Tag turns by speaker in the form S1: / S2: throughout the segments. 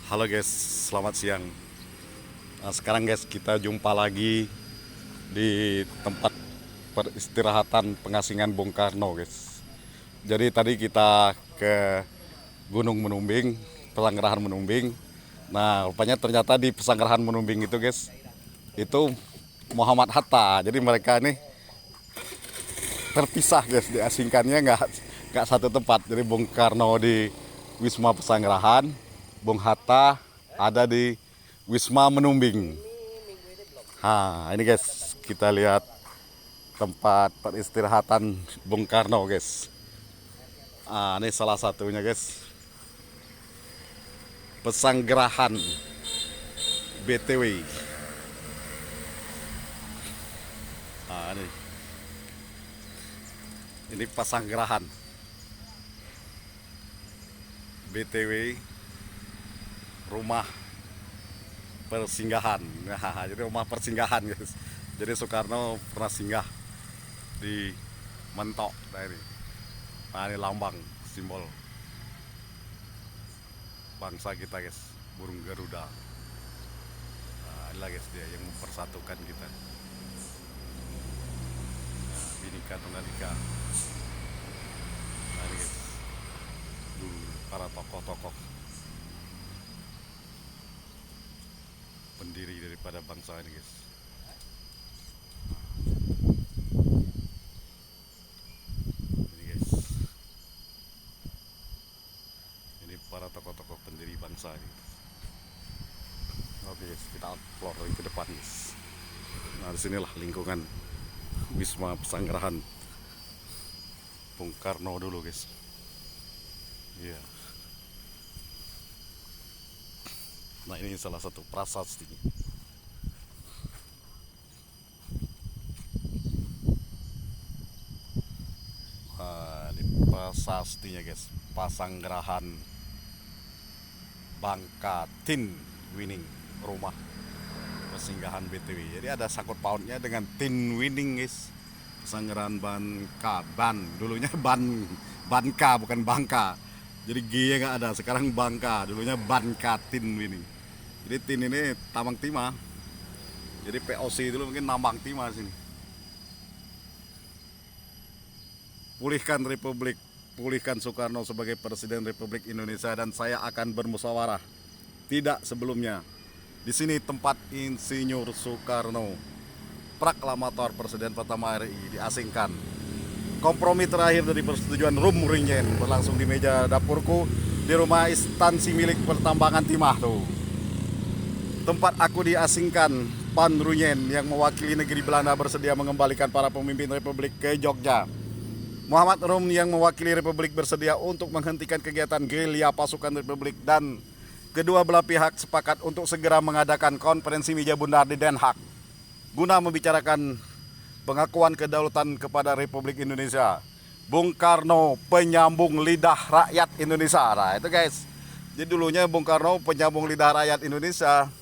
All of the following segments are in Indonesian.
S1: Halo guys, selamat siang. Nah, sekarang guys kita jumpa lagi di tempat peristirahatan pengasingan Bung Karno guys. Jadi tadi kita ke Gunung Menumbing, Pesanggerahan Menumbing. Nah rupanya ternyata di Pesanggerahan Menumbing itu guys, itu Muhammad Hatta. Jadi mereka ini terpisah guys, diasingkannya nggak satu tempat. Jadi Bung Karno di Wisma Pesanggerahan, Bung Hatta ada di Wisma Menumbing. Nah ini guys, kita lihat tempat peristirahatan Bung Karno guys. Ah ini salah satunya guys, Pesanggerahan BTW. Ah ini Pesanggerahan BTW, rumah persinggahan. Nah, jadi rumah persinggahan guys. Jadi Soekarno pernah singgah di Mentok dari. Nah ini lambang simbol bangsa kita guys, burung Garuda. Nah, inilah guys dia yang mempersatukan kita. Nah, Bhinneka Tunggal Ika. Nah ini guys, dulu para tokoh-tokoh pendiri daripada bangsa ini guys. Ini guys, ini para tokoh-tokoh pendiri bangsa ini. Oke guys, kita explore lagi ke depan guys. Nah disinilah lingkungan Wisma Pesanggerahan Bung Karno dulu guys. Iya. Nah ini salah satu prasasti. Nah, ini prasastinya guys, Pasanggerahan Bangka Tin Winning, rumah persinggahan BTW. Jadi ada sangkut pautnya dengan Tin Winning guys. Pesanggerahan dulunya Banka bukan Bangka. Jadi G nya nggak ada, sekarang Bangka, dulunya Banka Tin Winning. Jadi Tin ini tambang timah. Jadi POC dulu mungkin nambang timah sini. Pulihkan Soekarno sebagai Presiden Republik Indonesia dan saya akan bermusyawarah. Tidak sebelumnya. Di sini tempat Insinyur Soekarno, proklamator Presiden pertama RI, diasingkan. Kompromi terakhir dari persetujuan Rumringen berlangsung di meja dapurku di rumah instansi milik pertambangan timah tuh. Tempat aku diasingkan, Pan Runyen yang mewakili negeri Belanda bersedia mengembalikan para pemimpin Republik ke Jogja. Muhammad Rum yang mewakili Republik bersedia untuk menghentikan kegiatan gerilya pasukan Republik, dan kedua belah pihak sepakat untuk segera mengadakan konferensi meja bundar di Den Haag guna membicarakan pengakuan kedaulatan kepada Republik Indonesia. Bung Karno, penyambung lidah rakyat Indonesia. Nah itu guys, jadi dulunya Bung Karno penyambung lidah rakyat Indonesia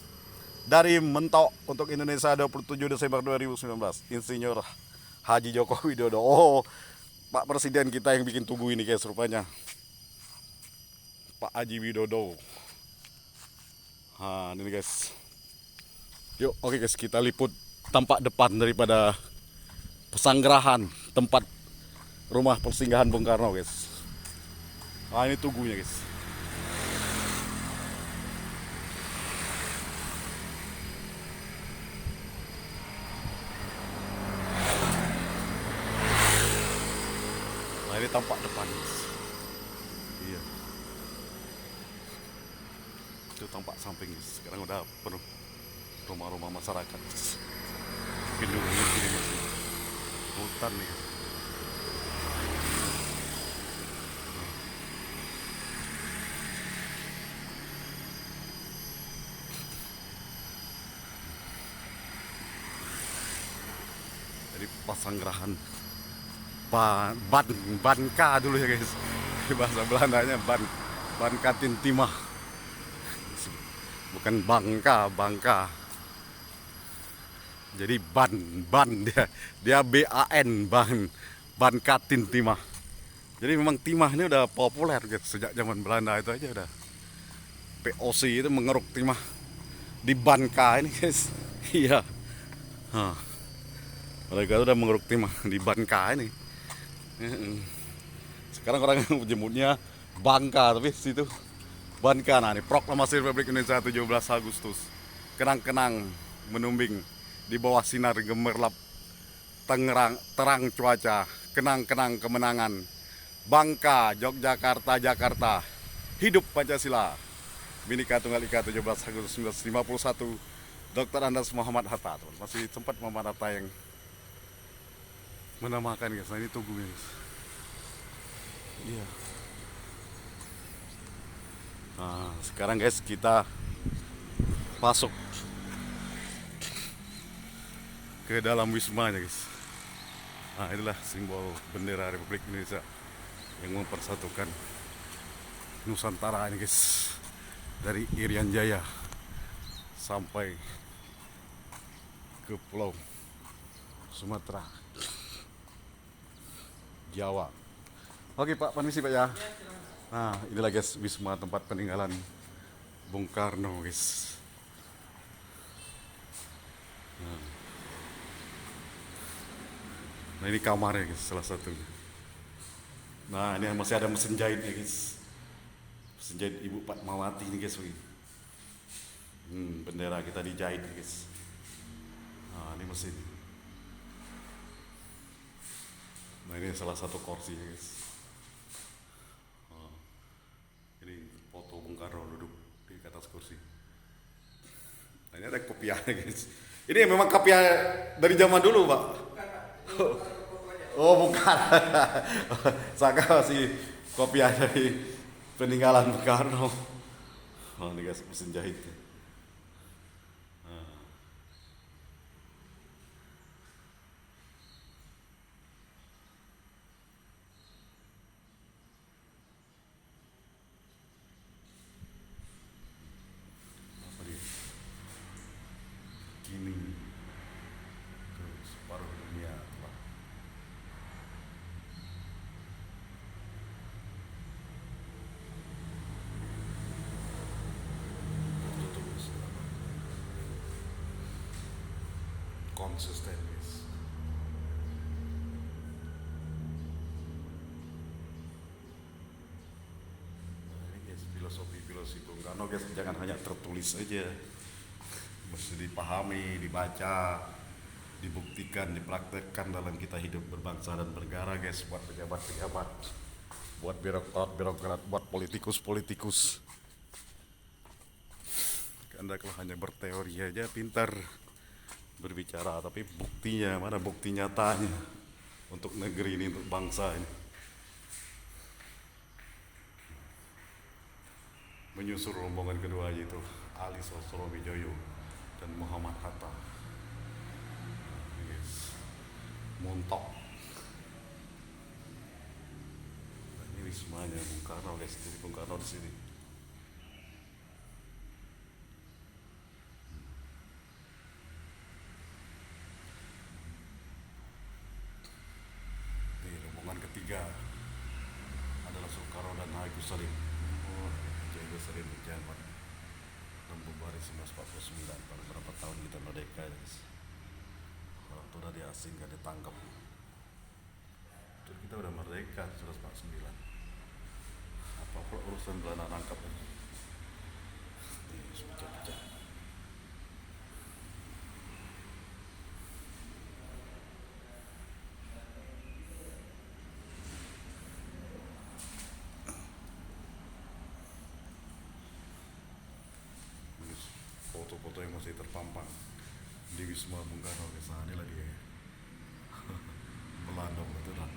S1: dari Mentok untuk Indonesia 27 Desember 2019. Insinyur Haji Joko Widodo. Oh, Pak Presiden kita yang bikin tugu ini guys rupanya, Pak Haji Widodo. Nah ini guys, yuk oke guys, kita liput tampak depan daripada Pesanggerahan, tempat rumah persinggahan Bung Karno guys. Nah ini tugunya guys. Nah ini tampak depan guys. Iya, itu tampak samping guys. Sekarang udah penuh rumah-rumah masyarakat guys. Gedungnya gini masih hutan nih guys. Jadi Pasanggerahan Banka dulu ya guys. Bahasa Belandanya Banka Timah. Bukan Bangka. Jadi dia BAN, Banka Timah. Jadi memang timah ini udah populer gitu sejak zaman Belanda itu aja udah. POC itu mengeruk timah di Banka ini guys. Iya. Hah. Mereka udah mengeruk timah di Banka ini. Sekarang orang menyebutnya Bangka, tapi situ Banka. Nah, ini Proklamasi Republik Indonesia 17 Agustus. Kenang-kenang menumbing di bawah sinar gemerlap terang cuaca. Kenang-kenang kemenangan. Bangka, Yogyakarta, Jakarta. Hidup Pancasila. Bhinneka Tunggal Ika 17 Agustus 1951. Dr. Andes Muhammad Hatta. Masih sempat Muhammad Hatta yang menamakan guys. Nah, ini Tugu guys. Iya. Nah, sekarang guys kita masuk ke dalam wismanya guys. Nah, inilah simbol bendera Republik Indonesia yang mempersatukan Nusantara ini guys, dari Irian Jaya sampai ke Pulau Sumatera, Jawa. Oke Pak, permisi Pak ya. Nah, inilah guys wisma tempat peninggalan Bung Karno guys. Nah, ini kamarnya guys, salah satunya. Nah, ini masih ada mesin jahit ya guys. Mesin jahit Ibu Fatmawati ini guys. Bendera kita dijahit guys. Nah, ini mesin. Nah, ini salah satu kursi guys. Ini foto Bung Karno duduk di atas kursi. Nah, ini ada kopiahnya guys. Ini memang kopiah dari zaman dulu Pak. Oh bukan. Saka masih kopiah dari peninggalan Bung Karno. Oh, ini guys mesin jahit. Apa dia? Kini ke separuh dunia telah tutup konsisten guys. Nah, ini guys filosofi Bung Karno guys, jangan hanya tertulis aja, mesti dipahami, dibaca, dibuktikan, dipraktekkan dalam kita hidup berbangsa dan bernegara guys, buat pejabat-pejabat, buat birokrat-birokrat, buat politikus-politikus. Anda kalau hanya berteori aja pintar berbicara, tapi buktinya mana, bukti nyatanya untuk negeri ini, untuk bangsa ini. Menyusul rombongan kedua yaitu Ali Sosrowijoyo dan Muhammad Hatta. Yes. Montok. Nah, ini wismanya Bung Karno guys, jadi Bung Karno di sini. Ini rombongan ketiga adalah Soekarno dan Agus Salim. Agus Salim pejabat Februari 1949, pada berapa tahun kita merdeka guys. Orang tua udah diasingkan, ditangkap. Terus kita udah merdeka 1949. Apa urusan Belanda nangkap ini? Ini pecah-pecah. Foto-foto yang masih terpampang di Wisma Bung Karno guys. Nah, inilah dia. Belanda itu dah.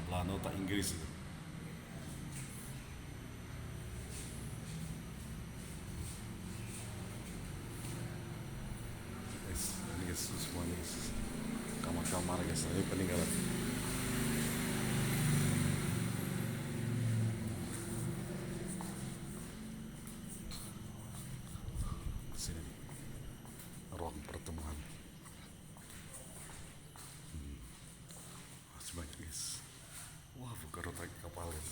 S1: Belanda tak Inggris itu. Guys, ini guys semuanya guys. Kamar-kamar guys, ini peninggalan. Sini ruang pertemuan. Masih banyak guys. Wah, Bung Karno naik kapal guys.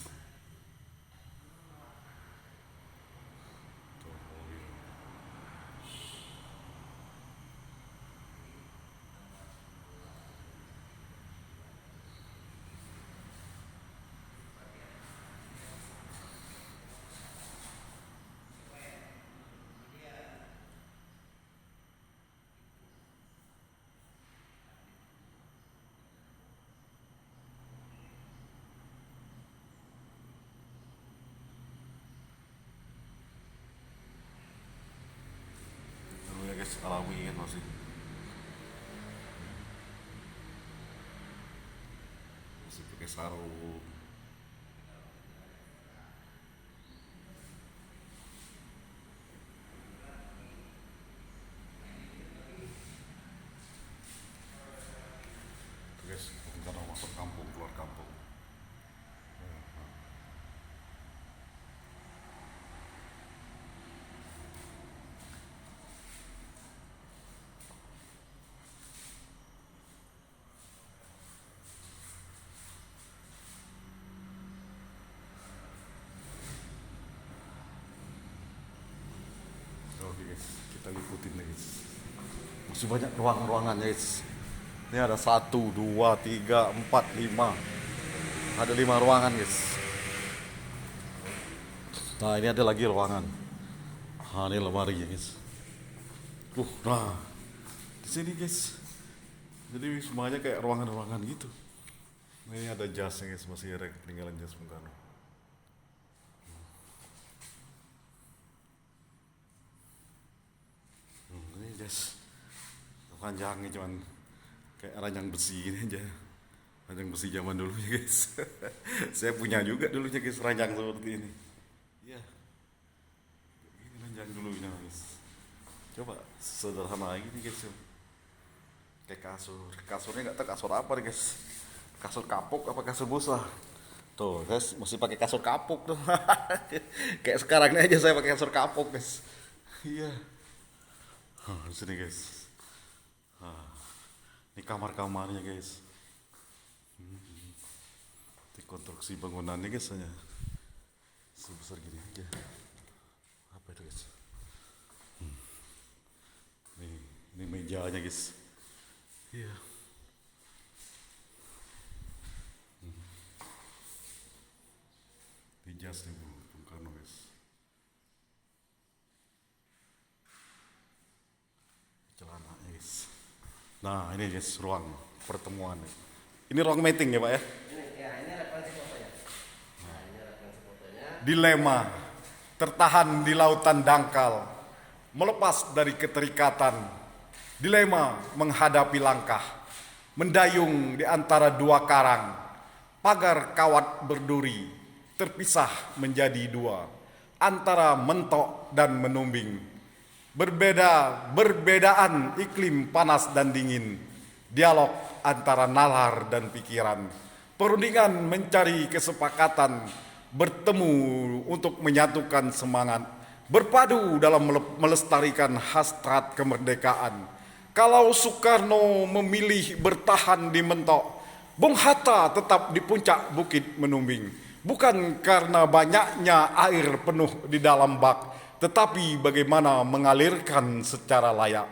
S1: guys, alami kan masih pakai sarung. Tuh guys, Bung Karno masuk kampung, keluar kampung. Oke guys, kita liputin nih guys. Masih banyak ruangannya guys. Ini ada 1, 2, 3, 4, 5. Ada 5 ruangan guys. Nah ini ada lagi ruangan. Nah ini lemari ya guys. Nah di sini guys. Jadi semuanya kayak ruangan-ruangan gitu. Nah, ini ada jasnya guys, masih ada peninggalan jas Bung Karno. Ini jas ranjangnya cuman kayak ranjang besi ini aja. Ranjang besi zaman dulu ya guys. Saya punya juga dulunya guys ranjang seperti ini. Iya. Ini ranjang dulunya guys. Coba sederhana ini guys. Kayak kasur. Kasurnya nggak tahu kasur apa nih guys. Kasur kapuk apa kasur busa. Tuh guys mesti pakai kasur kapuk tuh. Kayak sekarang ini aja saya pakai kasur kapuk guys. Iya. Di sini guys. Ini kamar-kamarnya guys. Di konstruksi bangunannya guys hanya sebesar gini aja. Apa itu guys? Ini mejanya guys. Iya. Di jas nih Bung Karno guys. Celananya guys. Nah ini guys ruang pertemuan. Ini ruang meeting ya Pak ya?
S2: Ini referensi fotonya. Nah, ini referensi fotonya.
S1: Dilema, tertahan di lautan dangkal, melepas dari keterikatan. Dilema menghadapi langkah, mendayung di antara 2 karang. Pagar kawat berduri, terpisah menjadi 2, antara mentok dan menumbing. Berbedaan iklim panas dan dingin, dialog antara nalar dan pikiran, perundingan mencari kesepakatan, bertemu untuk menyatukan semangat, berpadu dalam melestarikan hasrat kemerdekaan. Kalau Soekarno memilih bertahan di mentok, Bung Hatta tetap di puncak bukit menumbing, bukan karena banyaknya air penuh di dalam bak, tetapi bagaimana mengalirkan secara layak.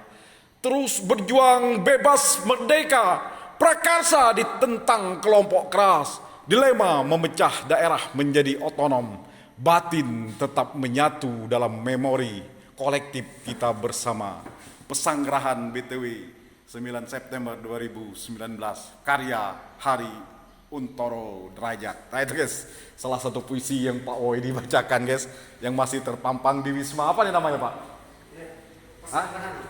S1: Terus berjuang bebas merdeka, prakarsa ditentang kelompok keras, dilema memecah daerah menjadi otonom, batin tetap menyatu dalam memori kolektif kita bersama. Pesanggerahan BTW 9 September 2019, karya Hari Untoro Derajat. Nah itu guys, salah satu puisi yang Pak Woi dibacakan guys, yang masih terpampang di Wisma. Apa nih namanya Pak?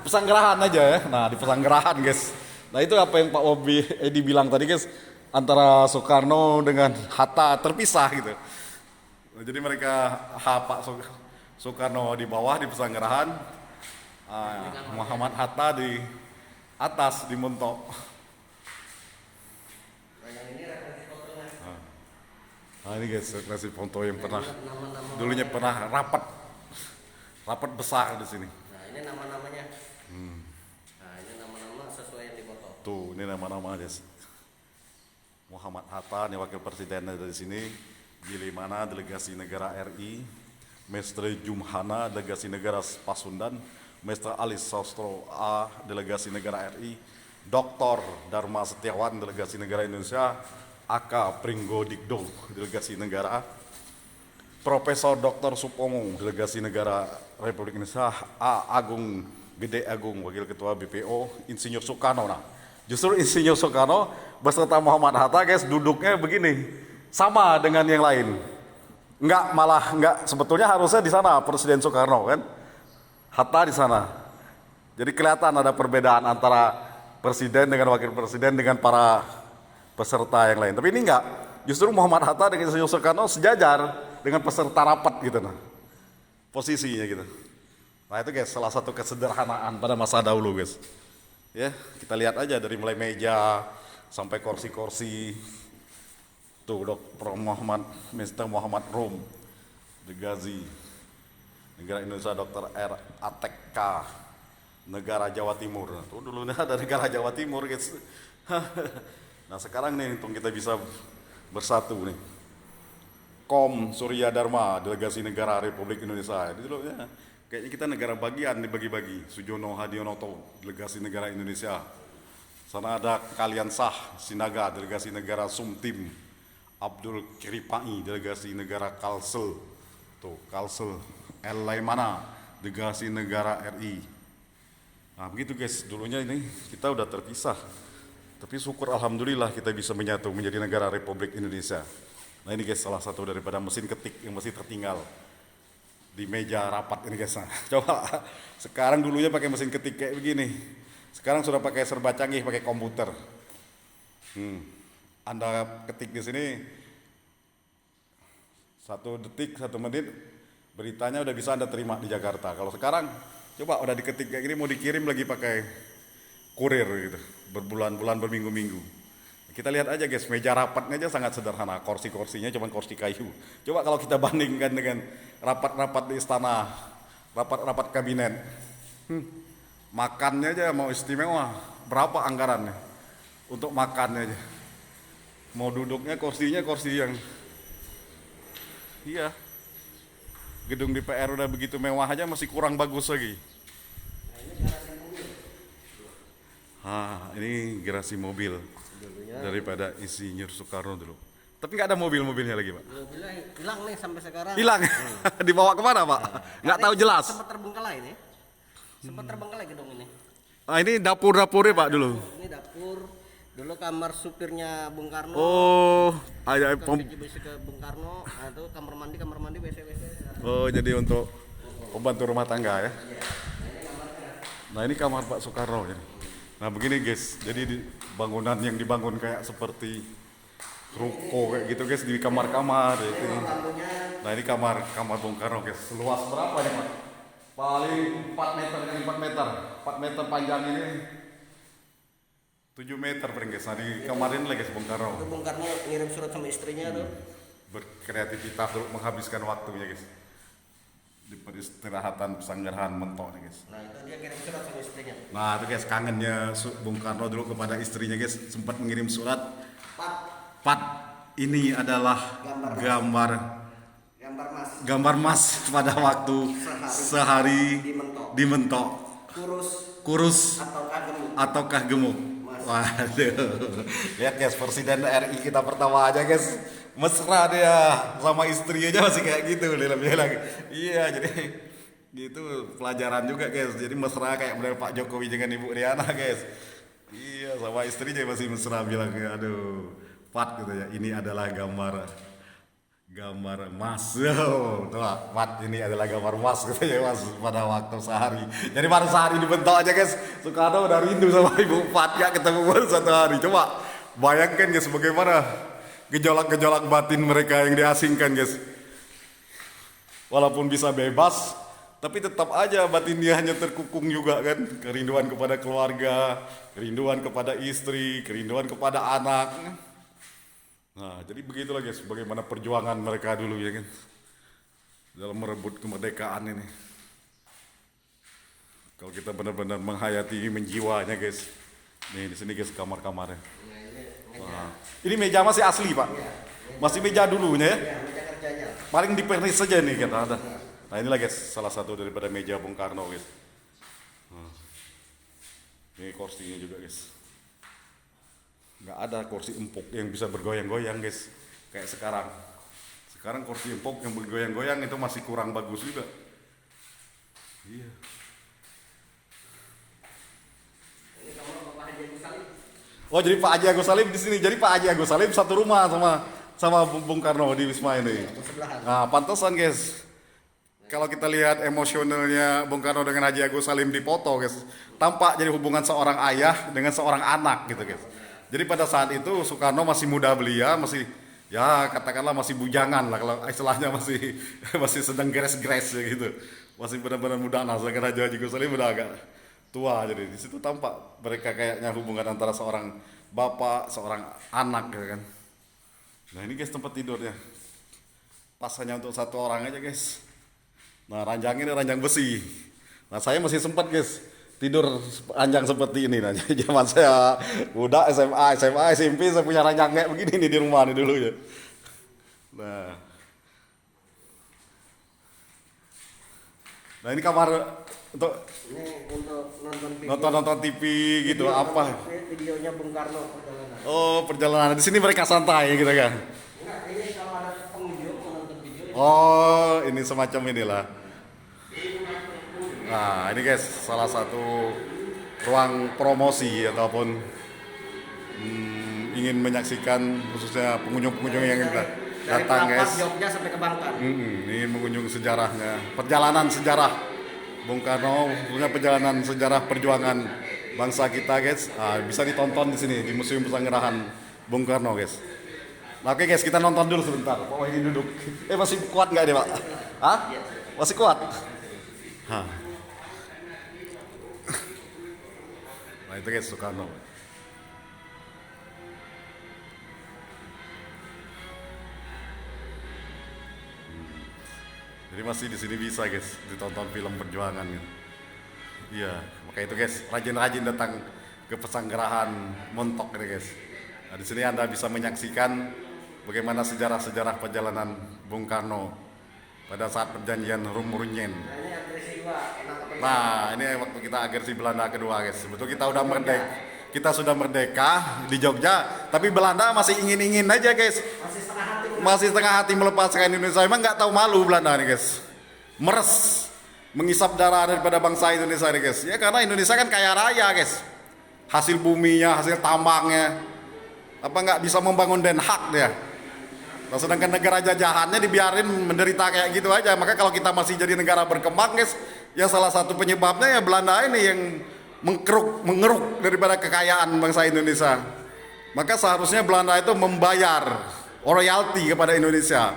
S1: Pesanggerahan aja ya. Nah di Pesanggerahan guys. Nah itu apa yang Pak Wobi Edi bilang tadi guys, antara Soekarno dengan Hatta terpisah gitu. Nah, jadi mereka Pak Soekarno di bawah di Pesanggerahan, Muhammad Hatta di atas di mentok. Nah ini guys referensi foto yang pernah dulunya pernah rapat besar di sini.
S2: Nah ini nama-namanya. Nah ini nama-nama sesuai yang dipoto.
S1: Tuh ini nama-nama guys. Muhammad Hatta, ini wakil presiden dari sini. Gili Mana, delegasi negara RI. Mestre Jumhana, delegasi negara Pasundan. Mestre Alis Sostro A, delegasi negara RI. Dr. Dharma Setiawan, delegasi negara Indonesia. AK Pringgo Dikdo, delegasi negara. Profesor Dr. Supomo, delegasi negara Republik Indonesia. A. Agung Gede Agung, wakil ketua BPO. Insinyur Soekarno. Nah, justru Insinyur Soekarno beserta Muhammad Hatta guys duduknya begini, sama dengan yang lain. Enggak, sebetulnya harusnya di sana Presiden Soekarno kan, Hatta di sana. Jadi kelihatan ada perbedaan antara presiden dengan wakil presiden dengan para peserta yang lain. Tapi ini enggak. Justru Muhammad Hatta dengan Insinyur Soekarno sejajar dengan peserta rapat gitu nah. Posisinya gitu. Nah itu guys salah satu kesederhanaan pada masa dahulu guys. Ya, kita lihat aja dari mulai meja sampai kursi-kursi. Tuh Dr. Muhammad, Mr. Muhammad Rum, The Ghazi, negara Indonesia Dr. R. ATK, negara Jawa Timur. Tuh dulunya ada negara Jawa Timur guys. Nah sekarang nih untung kita bisa bersatu nih. Kom Surya Dharma, delegasi negara Republik Indonesia. Itu dulunya kayaknya kita negara bagian dibagi-bagi. Sujono Hadionoto, delegasi negara Indonesia. Sana ada Kalian Sah Sinaga, delegasi negara Sumtim. Abdul Kiripai, delegasi negara Kalsel. Tuh, Kalsel. El Laimana, delegasi negara RI. Nah, begitu guys. Dulunya ini kita udah terpisah. Tapi syukur alhamdulillah kita bisa menyatu menjadi negara Republik Indonesia. Nah, ini guys salah satu daripada mesin ketik yang masih tertinggal di meja rapat ini guys. Nah, coba sekarang dulunya pakai mesin ketik kayak begini. Sekarang sudah pakai serba canggih, pakai komputer. Anda ketik di sini 1 detik, 1 menit, beritanya udah bisa Anda terima di Jakarta. Kalau sekarang, coba udah diketik kayak gini, mau dikirim lagi pakai kurir gitu, berbulan-bulan, berminggu-minggu. Kita lihat aja guys, meja rapatnya aja sangat sederhana, kursi-kursinya cuma kursi kayu. Coba kalau kita bandingkan dengan rapat-rapat di istana, rapat-rapat kabinet, makannya aja mau istimewa, berapa anggarannya untuk makannya aja. Mau duduknya kursinya kursi yang iya. Gedung DPR udah begitu mewah aja masih kurang bagus lagi. Ini garasi mobil daripada Insinyur Soekarno dulu. Tapi nggak ada mobilnya lagi Pak.
S2: Mobilnya hilang nih sampai sekarang.
S1: Hilang? Dibawa kemana Pak? Nggak tahu jelas.
S2: Sempat terbengkalai ini. Sempat terbengkalai gedung ini.
S1: Ini dapur-dapurnya Pak dulu.
S2: Ini dapur. Dulu kamar supirnya Bung Karno.
S1: Oh, ada
S2: WC ke Bung Karno. Nah, itu kamar mandi, WC.
S1: Oh, jadi untuk pembantu rumah tangga ya. Nah, ini kamar Pak Soekarno ya. Nah, begini guys. Jadi bangunan yang dibangun kayak seperti ruko kayak gitu guys di kamar-kamar itu. Nah, ini kamar Bung Karno guys. Seluas berapa nih Pak? Paling 4 meter kali 4 meter. 4 meter panjang ini 7 meter paling guys. Nah di kemarin lagi Bung Karno.
S2: Itu Bung Karno ngirim surat sama istrinya tuh.
S1: Berkreativitas untuk menghabiskan waktunya guys. Di peristirahatan pesanggrahan mentok nih guys.
S2: Nah itu dia kirim surat sama istrinya.
S1: Nah itu guys kangennya Bung Karno dulu kepada istrinya guys. Sempat mengirim surat. Pat, ini adalah gambar mas pada waktu sehari di mentok. Kurus ataukah gemuk. Waduh, lihat guys Presiden RI kita pertama aja guys, mesra dia sama istri aja masih kayak gitu lagi. Iya jadi gitu pelajaran juga guys, jadi mesra kayak model Pak Jokowi dengan Ibu Riana guys. Iya sama istrinya masih mesra bilang aduh Pat gitu ya, ini adalah gambar mas, tuh Pat ini adalah gambar mas gitu ya mas pada waktu sehari. Jadi baru sehari dibentuk aja guys, Soekarno udah rindu sama Ibu Pat gak ketemu baru 1 hari. Coba bayangkan guys bagaimana gejolak-gejolak batin mereka yang diasingkan guys. Walaupun bisa bebas, tapi tetap aja batin dia hanya terkukung juga kan. Kerinduan kepada keluarga, kerinduan kepada istri, kerinduan kepada anak. Nah, jadi begitulah guys, bagaimana perjuangan mereka dulu ya kan, dalam merebut kemerdekaan ini. Kalau kita benar-benar menghayati menjiwanya guys, nih di sini guys kamar-kamarnya. Wah. Ini meja masih asli Pak, masih meja dulunya ya.
S2: Meja kerjanya.
S1: Paling dipernis saja nih kan ada. Nah inilah guys, salah satu daripada meja Bung Karno guys. Nah, ini kursinya juga guys. Nggak ada kursi empuk yang bisa bergoyang-goyang guys kayak sekarang. Sekarang kursi empuk yang bergoyang-goyang itu masih kurang bagus juga. Iya.
S2: Ini kamar Pak Haji Agus Salim.
S1: Oh jadi Pak Haji Agus Salim di sini. Jadi Pak Haji Agus Salim satu rumah sama Bung Karno di Wisma ini.
S2: Sebelahan.
S1: Nah pantesan guys.
S2: Nah
S1: kalau kita lihat emosionalnya Bung Karno dengan Haji Agus Salim di foto, guys, tampak jadi hubungan seorang ayah dengan seorang anak gitu, guys. Jadi pada saat itu Soekarno masih muda belia, masih ya katakanlah masih bujangan lah kalau istilahnya masih masih sedang gres-gres ya gitu. Masih benar-benar muda. Nah, sedangkan Haji Agus Salim udah agak tua, jadi di situ tampak mereka kayaknya hubungan antara seorang bapak, seorang anak gitu kan. Nah, ini guys tempat tidurnya. Pas hanya untuk satu orang aja, guys. Nah, ranjangnya ini ranjang besi. Nah, saya masih sempat, guys, tidur ranjang seperti ini. Nah, zaman saya muda SMA, SMP, saya punya ranjang kayak begini nih di rumah nih dulu ya. Nah, ini kamar untuk
S2: Ini untuk nonton video.
S1: nonton TV gitu apa?
S2: Videonya Bung Karno perjalanan.
S1: Oh, perjalanan di sini mereka santai gitu kan.
S2: Enggak, ini kalau ada pengunjung mau nonton video.
S1: Oh, ini semacam inilah. Nah, ini guys salah satu ruang promosi ataupun ingin menyaksikan khususnya pengunjung-pengunjung yang datang,
S2: Dari
S1: guys.
S2: Jogja sampai ke Bangka.
S1: Ini mengunjung sejarahnya, perjalanan sejarah Bung Karno, punya perjalanan sejarah perjuangan bangsa kita, guys. Bisa ditonton di sini di Museum Pesanggerahan Bung Karno, guys. Nah, oke guys, kita nonton dulu sebentar. Pak ini duduk. Masih kuat nggak ini, Pak? Hah? Masih kuat? Hah. Nah, itu guys Soekarno. Jadi masih di sini bisa, guys, ditonton film perjuangan gitu. Iya, maka itu guys, rajin-rajin datang ke Pesanggerahan Montok ini, guys. Nah, di sini Anda bisa menyaksikan bagaimana sejarah-sejarah perjalanan Bung Karno pada saat perjanjian Rumurunyen.
S2: Nah, ini agresi 2 penangkapan.
S1: Nah, ini waktu kita agresi Belanda kedua, guys. Sebetulnya kita udah merdeka. Kita sudah merdeka di Jogja, tapi Belanda masih ingin-ingin aja, guys.
S2: Masih setengah hati.
S1: Masih setengah hati melepaskan Indonesia. Emang nggak tahu malu Belanda nih, guys. Meres mengisap darah daripada bangsa Indonesia nih, guys. Ya karena Indonesia kan kaya raya, guys. Hasil buminya, hasil tambangnya. Apa nggak bisa membangun Den Haag dia? Nah, sedangkan negara jajahannya dibiarin menderita kayak gitu aja. Maka kalau kita masih jadi negara berkembang, guys, ya salah satu penyebabnya ya Belanda ini yang mengeruk daripada kekayaan bangsa Indonesia. Maka seharusnya Belanda itu membayar royalti kepada Indonesia.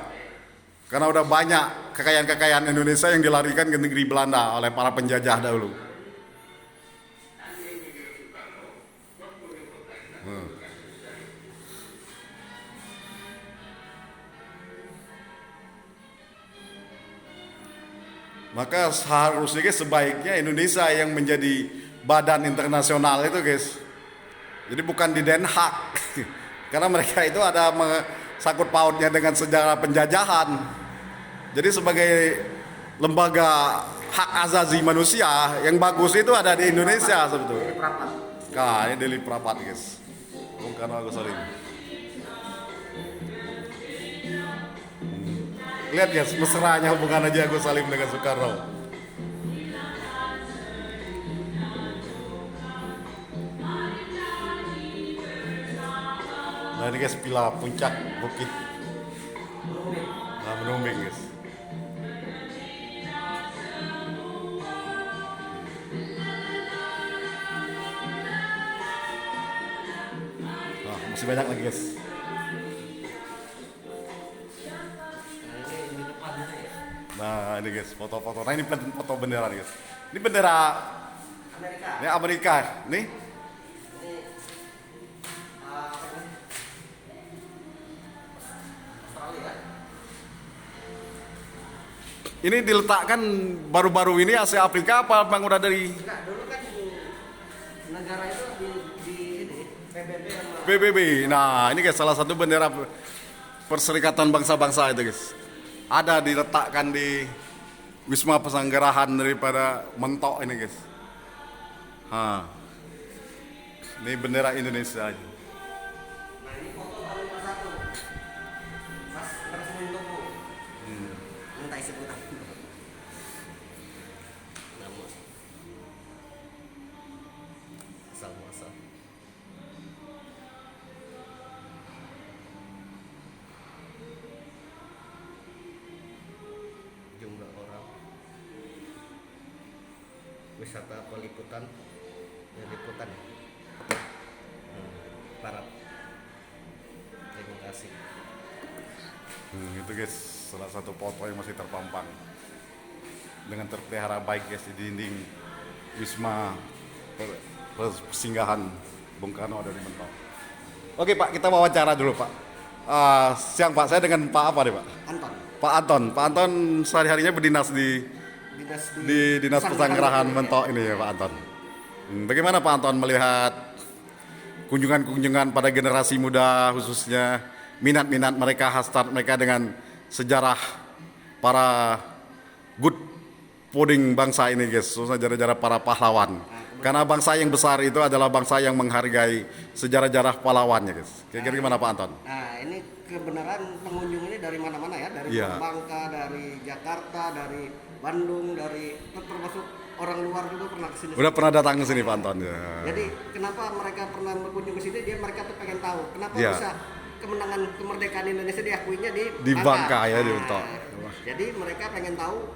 S1: Karena udah banyak kekayaan-kekayaan Indonesia yang dilarikan ke negeri Belanda oleh para penjajah dahulu. Maka seharusnya guys, sebaiknya Indonesia yang menjadi badan internasional itu, guys. Jadi bukan di Den Haag. Karena mereka itu ada sangkut pautnya dengan sejarah penjajahan. Jadi sebagai lembaga hak asasi manusia yang bagus itu ada di Indonesia sebetulnya. Nah, ini Deli Prapat, guys. Bung Karno Agus Salim. Lihat guys, mesranya hubungan Haji Agus Salim dengan Soekarno. Nah, ini guys pila puncak bukit. Nah, Menumbing, guys. Nah, masih banyak lagi, guys. Nah, ini guys foto-foto. Nah, ini foto bendera nih, guys. Ini bendera
S2: Amerika.
S1: ini Amerika. Nih.
S2: Australia.
S1: Ini diletakkan baru-baru ini Asia Afrika apa Bang udah dari
S2: Enggak, dulu kan negara itu di ini PBB sama
S1: PBB. Nah, ini guys salah satu bendera Perserikatan Bangsa-Bangsa itu, guys. Ada diletakkan di Wisma Pesanggerahan daripada Mentok ini, guys. Ini bendera Indonesia aja.
S2: Nah, ini foto paling satu. Pas Presiden Tunggu. Minta isi putih. Nama. Asal muasal. Jumlah orang. wisata peliputan, liputan. Barat. Terima kasih.
S1: Itu guys, salah satu foto yang masih terpampang dengan terpelihara baik guys di dinding Wisma Persinggahan Bung Karno dari Mentok. Oke Pak, kita wawancara dulu Pak. Siang Pak, saya dengan Pak apa nih Pak?
S2: Anton.
S1: Pak Anton. Pak Anton sehari-harinya berdinas di Dinas Pesanggerahan Mentok ini ya Pak Anton. Bagaimana Pak Anton melihat kunjungan-kunjungan pada generasi muda, khususnya minat-minat mereka, hasrat mereka dengan sejarah para good founding bangsa ini guys, khususnya sejarah-sejarah para pahlawan. Karena bangsa yang besar itu adalah bangsa yang menghargai sejarah-sejarah pahlawannya guys. Kira-kira gimana Pak Anton?
S2: Nah, ini kebenaran pengunjung ini dari mana-mana ya, dari Bangka, dari Jakarta, dari Bandung, dari termasuk orang luar juga pernah ke sini.
S1: Udah pernah datang ke sini Pak Anton ya.
S2: Jadi kenapa mereka pernah berkunjung ke sini? Mereka tuh pengen tahu kenapa bisa kemenangan kemerdekaan Indonesia diakuinya di
S1: Bangka ya, di Mentok.
S2: Jadi mereka pengen tahu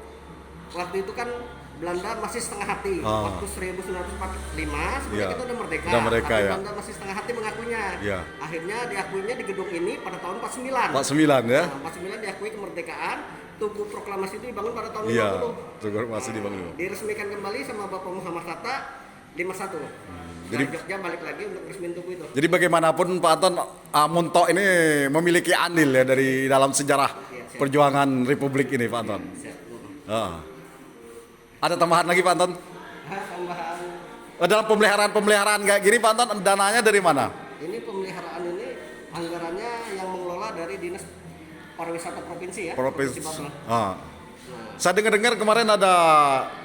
S2: waktu itu kan Belanda masih setengah hati. Waktu 1945 sebenarnya kita udah merdeka. Tapi Belanda masih setengah hati mengakuinya. Akhirnya diakuinya di gedung ini pada tahun 49.
S1: 49 ya.
S2: 49 diakui kemerdekaan. Tugu proklamasi itu dibangun pada tahun 50.
S1: Iya, Tugu masih dibangun.
S2: Diresmikan kembali sama Bapak Muhammad Hatta 51. Jadi Jogja balik lagi untuk resmin tugu itu.
S1: Jadi bagaimanapun Pak Anton, Mentok ini memiliki andil ya dari dalam sejarah perjuangan Republik ini Pak Anton. Ada tambahan lagi Pak Anton?
S2: Tambahan.
S1: Dalam pemeliharaan kayak gini Pak Anton, dananya dari mana?
S2: Ini pemeliharaan ini anggarannya yang mengelola dari Dinas Pariwisata Provinsi ya.
S1: Provinsi. Saya dengar kemarin ada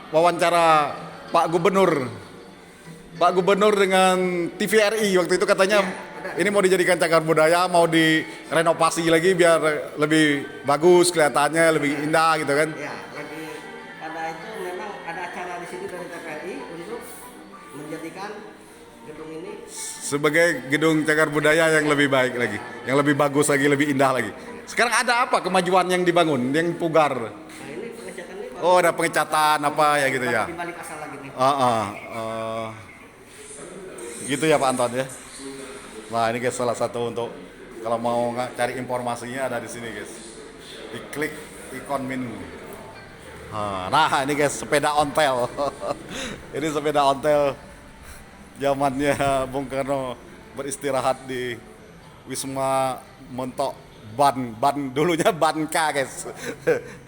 S1: wawancara Pak Gubernur dengan TVRI waktu itu katanya ini mau dijadikan cagar budaya, mau direnovasi lagi biar lebih bagus kelihatannya, lebih indah gitu kan.
S2: Ya, lagi pada itu memang ada acara di sini dari TVRI untuk menjadikan gedung ini
S1: sebagai gedung cagar budaya yang lebih baik lagi, yang lebih bagus lagi, lebih indah lagi. Sekarang ada apa kemajuan yang dibangun, yang pugar?
S2: Nah, ini pengecatan ini.
S1: Oh, ada pengecatan apa ya gitu ya.
S2: Di balik asal lagi nih.
S1: Gitu ya Pak Anton ya. Nah, ini guys salah satu untuk kalau mau cari informasinya ada di sini guys. Diklik ikon menu. Nah, ini guys sepeda ontel. Ini sepeda ontel zamannya Bung Karno beristirahat di Wisma Mentok dulunya Banka guys.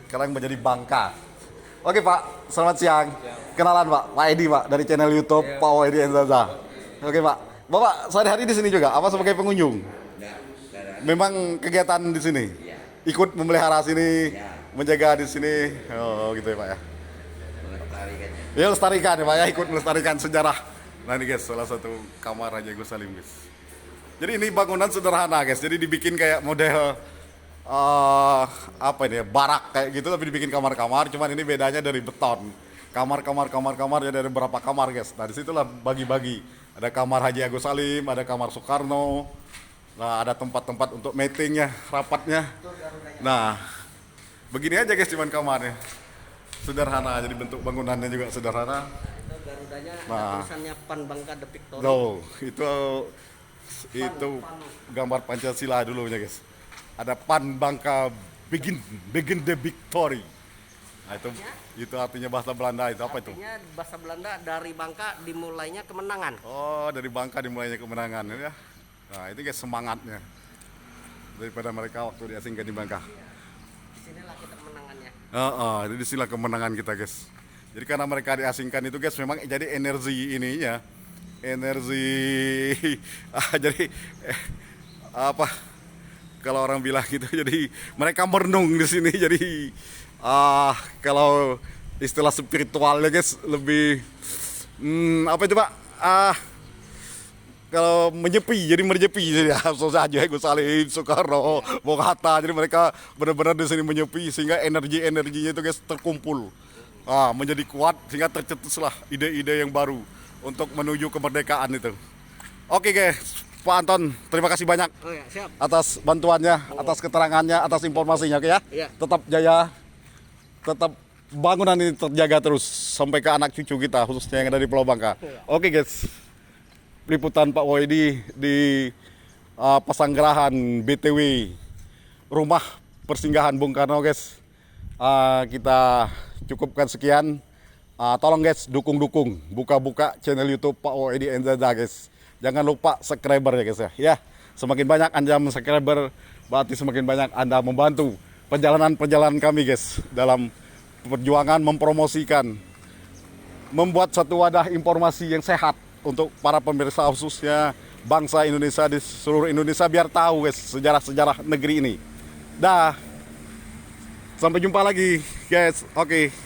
S1: Sekarang menjadi Bangka. Oke Pak, selamat siang. Kenalan Pak Edi Pak dari channel YouTube Pak Edi Enzaza. Oke Pak, Bapak sehari-hari di sini juga apa sebagai pengunjung? Memang kegiatan di sini? Ikut memelihara sini, menjaga di sini, gitu ya Pak ya? Ya lestarikan ya Pak ya, ikut melestarikan sejarah. Nah ini guys, salah satu kamar Raja Agus Salim guys. Jadi ini bangunan sederhana guys, jadi dibikin kayak model apa ini ya, barak kayak gitu tapi dibikin kamar-kamar, cuman ini bedanya dari beton. Kamar-kamar ya dari berapa kamar guys. Nah disitulah bagi-bagi. Ada kamar Haji Agus Salim, ada kamar Soekarno. Nah ada tempat-tempat untuk meetingnya, rapatnya. Nah begini aja guys cuman kamarnya. Sederhana, jadi bentuk bangunannya juga sederhana.
S2: Itu garudanya ada tulisannya Pan Bangka The Victory.
S1: Itu gambar Pancasila dulunya guys. Ada Pan Bangka begin the victory. Nah itu artinya bahasa Belanda itu apa itu?
S2: Artinya bahasa Belanda dari Bangka dimulainya kemenangan.
S1: Oh, dari Bangka dimulainya kemenangan ya. Nah, itu guys semangatnya. Daripada mereka waktu diasingkan di Bangka.
S2: Disinilah kita kemenangannya.
S1: Jadi disinilah kemenangan kita guys. Jadi karena mereka diasingkan itu guys memang jadi energi ininya. Jadi apa? Kalau orang bilang gitu jadi mereka merenung di sini jadi kalau istilah spiritualnya guys lebih apa itu Pak? Kalau menyepi jadi jadi Haji Agus Salim, Soekarno, Bung Hatta, jadi mereka benar-benar di sini menyepi sehingga energinya itu guys terkumpul, menjadi kuat sehingga tercetuslah ide-ide yang baru untuk menuju kemerdekaan itu. Oke guys, Pak Anton, terima kasih banyak
S2: siap.
S1: Atas bantuannya, atas keterangannya, atas informasinya, oke ya?
S2: Iya.
S1: Tetap jaya, tetap bangunan ini terjaga terus sampai ke anak cucu kita, khususnya yang ada di Pulau Bangka. Oke guys, liputan Pak Woidi di Pasanggerahan BTW rumah persinggahan Bung Karno guys. Kita cukupkan sekian. Tolong guys dukung-dukung, buka-buka channel YouTube Pak Woidi Enzaza guys. Jangan lupa subscriber ya guys ya. Ya, semakin banyak Anda subscriber, berarti semakin banyak Anda membantu perjalanan kami guys dalam perjuangan mempromosikan, membuat satu wadah informasi yang sehat untuk para pemirsa khususnya bangsa Indonesia di seluruh Indonesia biar tahu guys sejarah-sejarah negeri ini. Dah, sampai jumpa lagi guys. Oke.